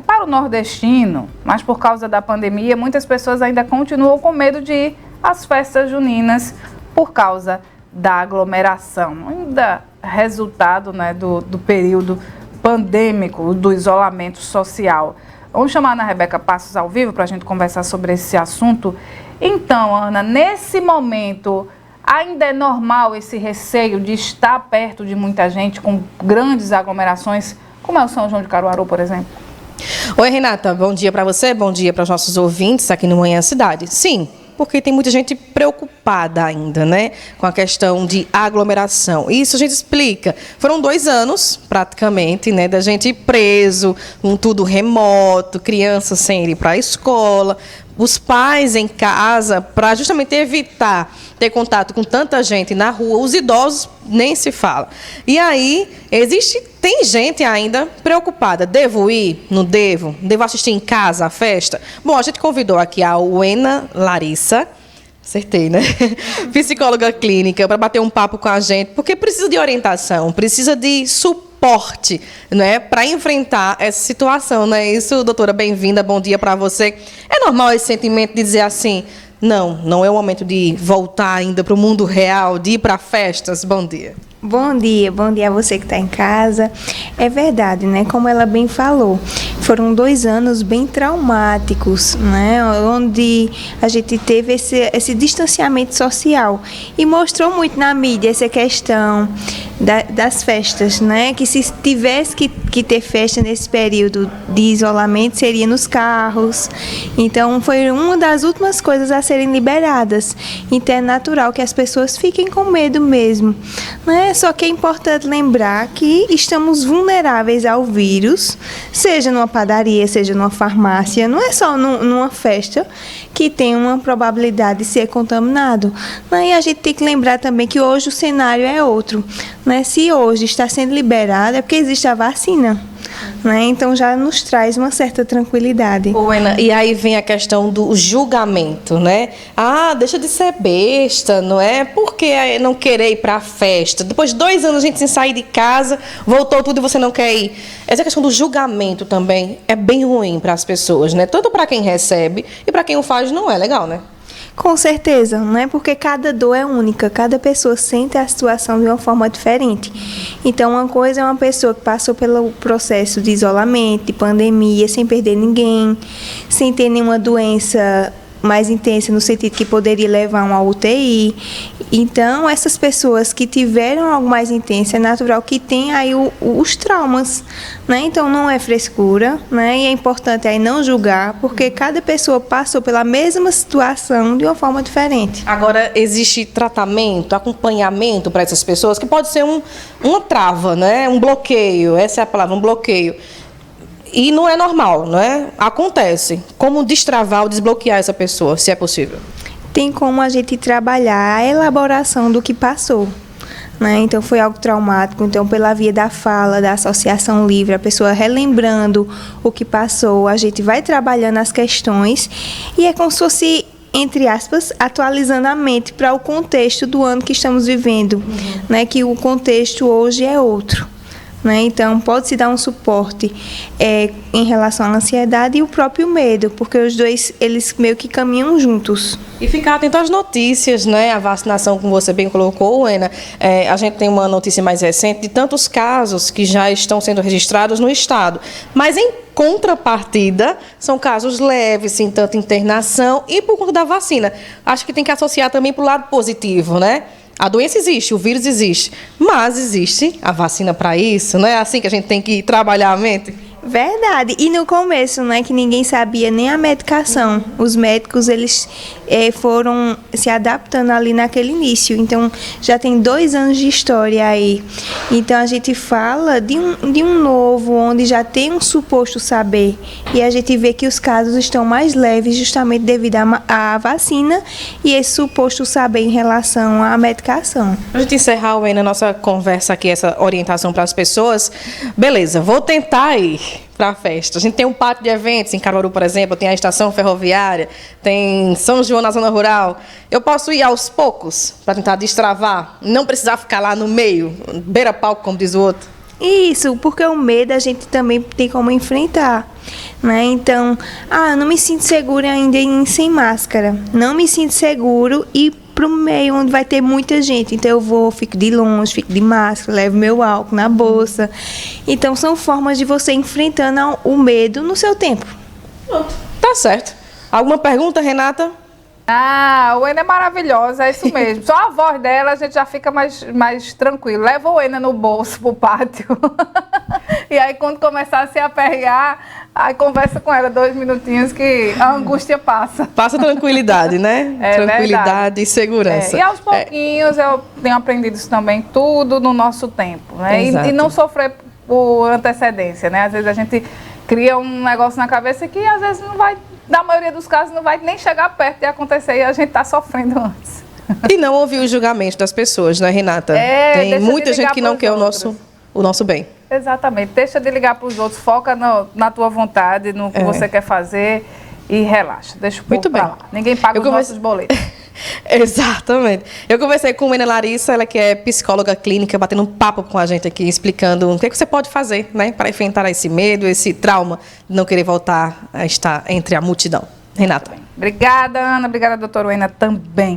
para o nordestino, mas por causa da pandemia, muitas pessoas ainda continuam com medo de ir às festas juninas por causa da aglomeração. Ainda resultado, né, do período pandêmico, do isolamento social. Vamos chamar a Ana Rebeca Passos ao vivo para a gente conversar sobre esse assunto. Então, Ana, nesse momento, ainda é normal esse receio de estar perto de muita gente, com grandes aglomerações, como é o São João de Caruaru, por exemplo? Oi, Renata, bom dia para você, bom dia para os nossos ouvintes aqui no Manhã Cidade. Sim, porque tem muita gente preocupada ainda, né, com a questão de aglomeração. Isso a gente explica. Foram 2 anos, praticamente, né, da gente preso, com tudo remoto, crianças sem ir para a escola, os pais em casa, para justamente evitar ter contato com tanta gente na rua, os idosos nem se fala. E aí, tem gente ainda preocupada. Devo ir? Não devo? Devo assistir em casa a festa? Bom, a gente convidou aqui a Uena Larissa, acertei, né? Psicóloga clínica, para bater um papo com a gente, porque precisa de orientação, precisa de suporte, né, para enfrentar essa situação, não é isso, doutora? Bem-vinda, bom dia para você. É normal esse sentimento de dizer assim, não é o momento de voltar ainda para o mundo real, de ir para festas? Bom dia. Bom dia a você que está em casa. É verdade, né? Como ela bem falou, foram 2 anos bem traumáticos, né? Onde a gente teve esse distanciamento social e mostrou muito na mídia essa questão das festas, né? Que se tivesse que ter festa nesse período de isolamento, seria nos carros. Então, foi uma das últimas coisas a serem liberadas. Então, é natural que as pessoas fiquem com medo mesmo, né? Só que é importante lembrar que estamos vulneráveis ao vírus, seja numa padaria, seja numa farmácia, não é só numa festa que tem uma probabilidade de ser contaminado. E a gente tem que lembrar também que hoje o cenário é outro, né? Se hoje está sendo liberado é porque existe a vacina, né? Então já nos traz uma certa tranquilidade. Ana, e aí vem a questão do julgamento, né? Deixa de ser besta, não é? Por que não querer ir para a festa? Depois de 2 anos a gente sem sair de casa, voltou tudo e você não quer ir. Essa questão do julgamento também é bem ruim para as pessoas, né? Tanto para quem recebe e para quem o faz não é legal, né? Com certeza, né? Porque cada dor é única, cada pessoa sente a situação de uma forma diferente. Então, uma coisa é uma pessoa que passou pelo processo de isolamento, de pandemia, sem perder ninguém, sem ter nenhuma doença mais intensa, no sentido que poderia levar a uma UTI. Então, essas pessoas que tiveram algo mais intenso, é natural que tenham aí os traumas, né? Então, não é frescura, né? E é importante aí não julgar, porque cada pessoa passou pela mesma situação de uma forma diferente. Agora, existe tratamento, acompanhamento para essas pessoas, que pode ser uma trava, né? Um bloqueio, essa é a palavra, um bloqueio. E não é normal, não é? Acontece. Como destravar ou desbloquear essa pessoa, se é possível? Tem como a gente trabalhar a elaboração do que passou, né? Então, foi algo traumático. Então, pela via da fala, da associação livre, a pessoa relembrando o que passou, a gente vai trabalhando as questões e é como se fosse, entre aspas, atualizando a mente para o contexto do ano que estamos vivendo, né? Que o contexto hoje é outro. Né? Então, pode-se dar um suporte em relação à ansiedade e o próprio medo, porque os dois, eles meio que caminham juntos. E ficar atento às notícias, né? A vacinação, como você bem colocou, Ana, a gente tem uma notícia mais recente de tantos casos que já estão sendo registrados no estado, mas em contrapartida, são casos leves, sem tanta internação, e por conta da vacina. Acho que tem que associar também para o lado positivo, né? A doença existe, o vírus existe, mas existe a vacina para isso, não é assim que a gente tem que trabalhar a mente? Verdade. E no começo, né, que ninguém sabia nem a medicação. Os médicos, eles foram se adaptando ali naquele início. Então, já tem 2 anos de história aí. Então, a gente fala de um novo, onde já tem um suposto saber. E a gente vê que os casos estão mais leves justamente devido à vacina e esse suposto saber em relação à medicação. Para a gente encerrar, Wayne, a nossa conversa aqui, essa orientação para as pessoas, beleza, vou tentar ir para a festa. A gente tem um pátio de eventos em Caruaru, por exemplo, tem a estação ferroviária, tem São João na zona rural. Eu posso ir aos poucos para tentar destravar, não precisar ficar lá no meio, beira-palco, como diz o outro? Isso, porque o medo a gente também tem como enfrentar, né? Então, eu não me sinto segura ainda em sem máscara. Não me sinto seguro e pro meio onde vai ter muita gente. Então eu fico de longe, fico de máscara, levo meu álcool na bolsa. Então são formas de você enfrentando o medo no seu tempo. Tá certo. Alguma pergunta, Renata? O Ena é maravilhosa, é isso mesmo. Só a voz dela a gente já fica mais tranquilo. Leva o Ena no bolso pro pátio. E aí quando começar a se aperrear, aí conversa com ela 2 minutinhos que a angústia passa. Passa tranquilidade, né? Tranquilidade verdade. E segurança. E aos pouquinhos eu tenho aprendido isso também, tudo no nosso tempo, né? E não sofrer por antecedência, né? Às vezes a gente cria um negócio na cabeça que às vezes não vai, na maioria dos casos, não vai nem chegar perto de acontecer e a gente está sofrendo antes. E não ouvir o julgamento das pessoas, né, Renata? Tem muita gente que não quer o nosso bem. Exatamente. Deixa de ligar para os outros, foca na tua vontade, no que você quer fazer e relaxa. Deixa o povo pra lá. Ninguém paga os nossos boletos. Exatamente. Eu conversei com a Ana Larissa, ela que é psicóloga clínica, batendo um papo com a gente aqui, explicando o que você pode fazer, né, para enfrentar esse medo, esse trauma de não querer voltar a estar entre a multidão. Renata. Obrigada, Ana. Obrigada, doutora Wena, também.